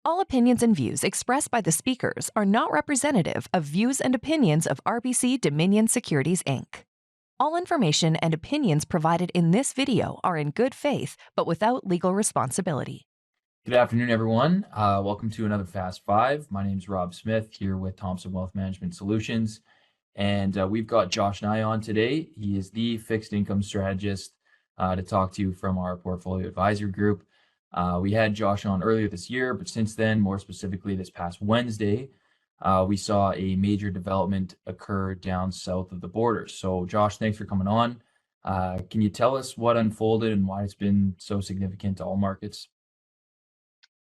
All opinions and views expressed by the speakers are not representative of views and opinions of RBC Dominion Securities, Inc. All information and opinions provided in this video are in good faith, but without legal responsibility. Good afternoon, everyone. Welcome to another Fast Five. My name is Rob Smith here with Thompson Wealth Management Solutions. And we've got Josh Nye on today. He is the fixed income strategist to talk to you from our portfolio advisor group. We had Josh on earlier this year, but since then, more specifically this past Wednesday, we saw a major development occur down south of the border. So Josh, thanks for coming on. Can you tell us what unfolded and why it's been so significant to all markets?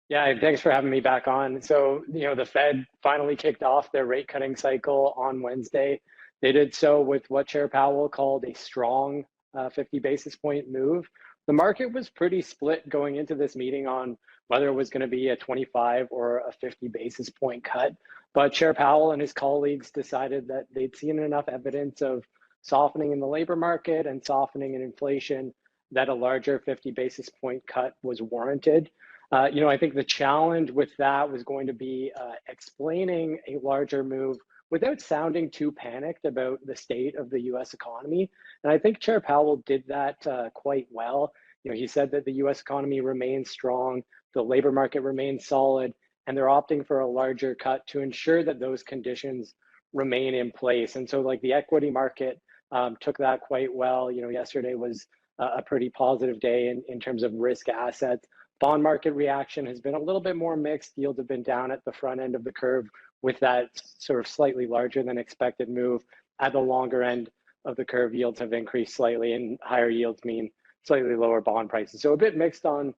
Yeah, thanks for having me back on. So, the Fed finally kicked off their rate cutting cycle on Wednesday. They did so with what Chair Powell called a strong 50 basis point move. The market was pretty split going into this meeting on whether it was going to be a 25 or a 50 basis point cut. But Chair Powell and his colleagues decided that they'd seen enough evidence of softening in the labor market and softening in inflation that a larger 50 basis point cut was warranted. I think the challenge with that was going to be explaining a larger move without sounding too panicked about the state of the US economy. And I think Chair Powell did that quite well. He said that the US economy remains strong, the labor market remains solid, and they're opting for a larger cut to ensure that those conditions remain in place. And so the equity market took that quite well. Yesterday was a pretty positive day in terms of risk assets. Bond market reaction has been a little bit more mixed. Yields have been down at the front end of the curve with that sort of slightly larger than expected move. At the longer end of the curve, yields have increased slightly, and higher yields mean slightly lower bond prices. So a bit mixed on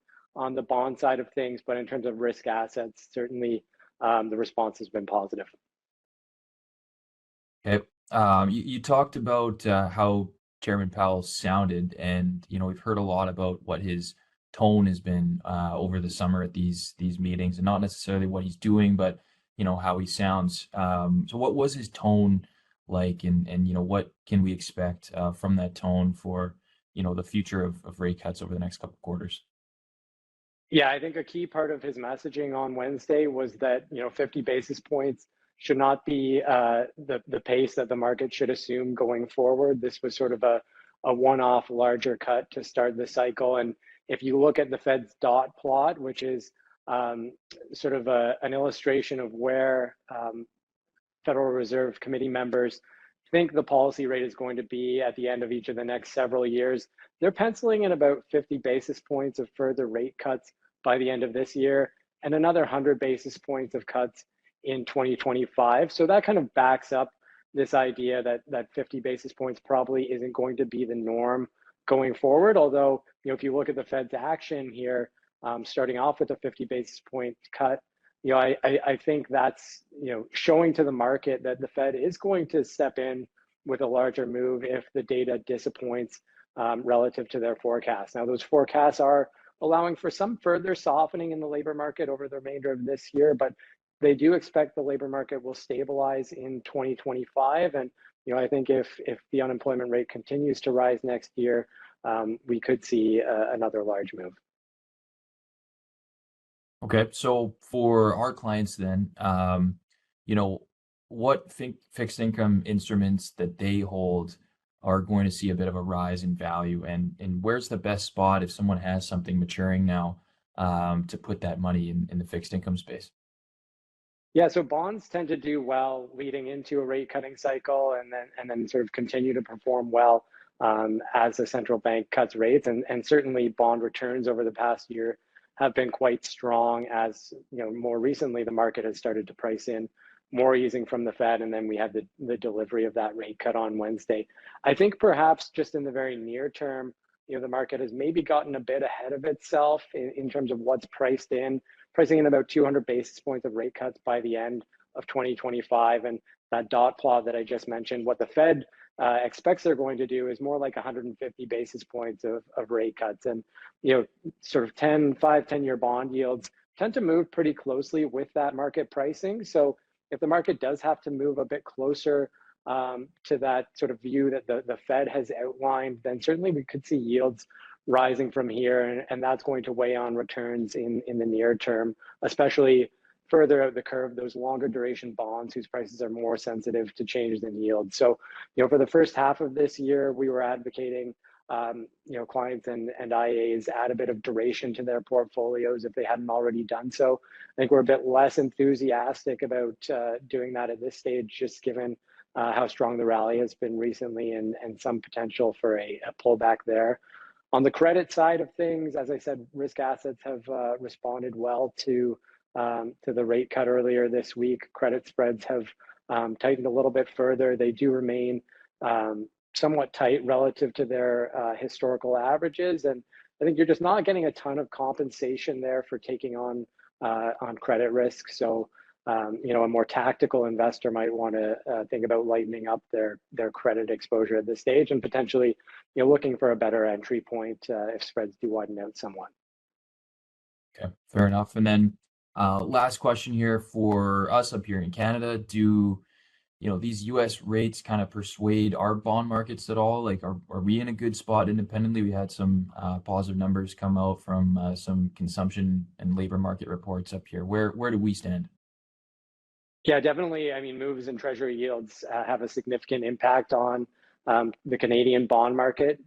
the bond side of things, but in terms of risk assets, certainly the response has been positive. Okay. You talked about how Chairman Powell sounded, and we've heard a lot about what his tone has been over the summer at these meetings, and not necessarily what he's doing, but how he sounds. So what was his tone like, and what can we expect from that tone for the future of rate cuts over the next couple of quarters? Yeah, I think a key part of his messaging on Wednesday was that 50 basis points should not be the pace that the market should assume going forward. This was sort of a one-off larger cut to start the cycle. And if you look at the Fed's dot plot, which is sort of an illustration of where Federal Reserve Committee members think the policy rate is going to be at the end of each of the next several years, they're penciling in about 50 basis points of further rate cuts by the end of this year and another 100 basis points of cuts in 2025. So that kind of backs up this idea that 50 basis points probably isn't going to be the norm going forward. Although, if you look at the Fed's action here, starting off with a 50 basis point cut, I think that's, showing to the market that the Fed is going to step in with a larger move if the data disappoints relative to their forecasts. Now, those forecasts are allowing for some further softening in the labor market over the remainder of this year, but they do expect the labor market will stabilize in 2025. And I think if the unemployment rate continues to rise next year, we could see another large move. Okay, so for our clients then, what fixed income instruments that they hold are going to see a bit of a rise in value, and where's the best spot if someone has something maturing now to put that money in the fixed income space? Yeah, so bonds tend to do well leading into a rate cutting cycle and then sort of continue to perform well as the central bank cuts rates. And certainly bond returns over the past year have been quite strong as, more recently the market has started to price in more easing from the Fed, and then we had the delivery of that rate cut on Wednesday. I think perhaps just in the very near term, the market has maybe gotten a bit ahead of itself in terms of what's pricing in about 200 basis points of rate cuts by the end of 2025. And that dot plot that I just mentioned, what the Fed expects they're going to do is more like 150 basis points of rate cuts. And, sort of 10-year bond yields tend to move pretty closely with that market pricing. So if the market does have to move a bit closer to that sort of view that the Fed has outlined, then certainly we could see yields rising from here, and that's going to weigh on returns in the near term, especially further out the curve, those longer duration bonds whose prices are more sensitive to changes in yield. So, for the first half of this year, we were advocating, clients and IAs add a bit of duration to their portfolios if they hadn't already done so. I think we're a bit less enthusiastic about doing that at this stage, just given how strong the rally has been recently and some potential for a pullback there. On the credit side of things, as I said, risk assets have responded well to the rate cut earlier this week. Credit spreads have tightened a little bit further. They do remain somewhat tight relative to their historical averages, and I think you're just not getting a ton of compensation there for taking on credit risk. So, a more tactical investor might want to think about lightening up their credit exposure at this stage, and potentially, looking for a better entry point if spreads do widen out somewhat. Okay, fair enough. And then last question here for us up here in Canada. Do these US rates kind of persuade our bond markets at all? Like, are we in a good spot independently? We had some positive numbers come out from some consumption and labor market reports up here. Where do we stand? Yeah, definitely. I mean, moves in treasury yields have a significant impact on the Canadian bond market.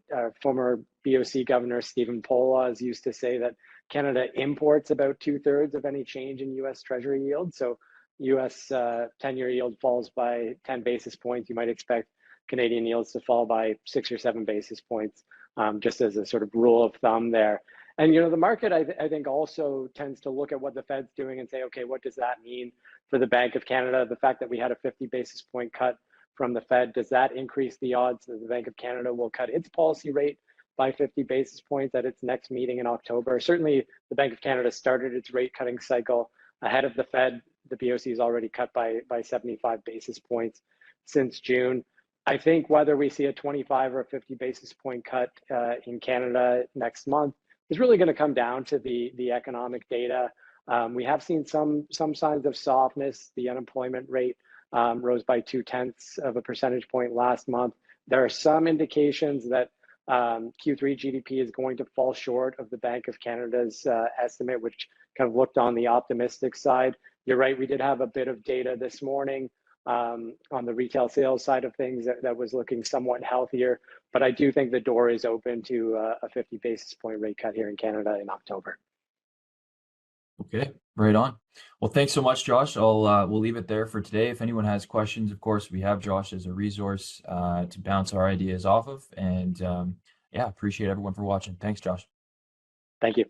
Former BOC Governor Stephen Poloz used to say that Canada imports about 2/3 of any change in US treasury yield. So US 10-year yield falls by 10 basis points. You might expect Canadian yields to fall by 6 or 7 basis points, just as a sort of rule of thumb there. And the market, I think, also tends to look at what the Fed's doing and say, okay, what does that mean for the Bank of Canada? The fact that we had a 50 basis point cut from the Fed, does that increase the odds that the Bank of Canada will cut its policy rate by 50 basis points at its next meeting in October? Certainly, the Bank of Canada started its rate cutting cycle ahead of the Fed. The BOC has already cut by 75 basis points since June. I think whether we see a 25 or a 50 basis point cut in Canada next month is really going to come down to the economic data. We have seen some signs of softness. The unemployment rate rose by 0.2 of a percentage point last month. There are some indications that Q3 GDP is going to fall short of the Bank of Canada's estimate, which kind of looked on the optimistic side. You're right, we did have a bit of data this morning on the retail sales side of things that was looking somewhat healthier, but I do think the door is open to a 50 basis point rate cut here in Canada in October. Okay, right on. Well, thanks so much, Josh. We'll leave it there for today. If anyone has questions, of course, we have Josh as a resource to bounce our ideas off of. And yeah, appreciate everyone for watching. Thanks, Josh. Thank you.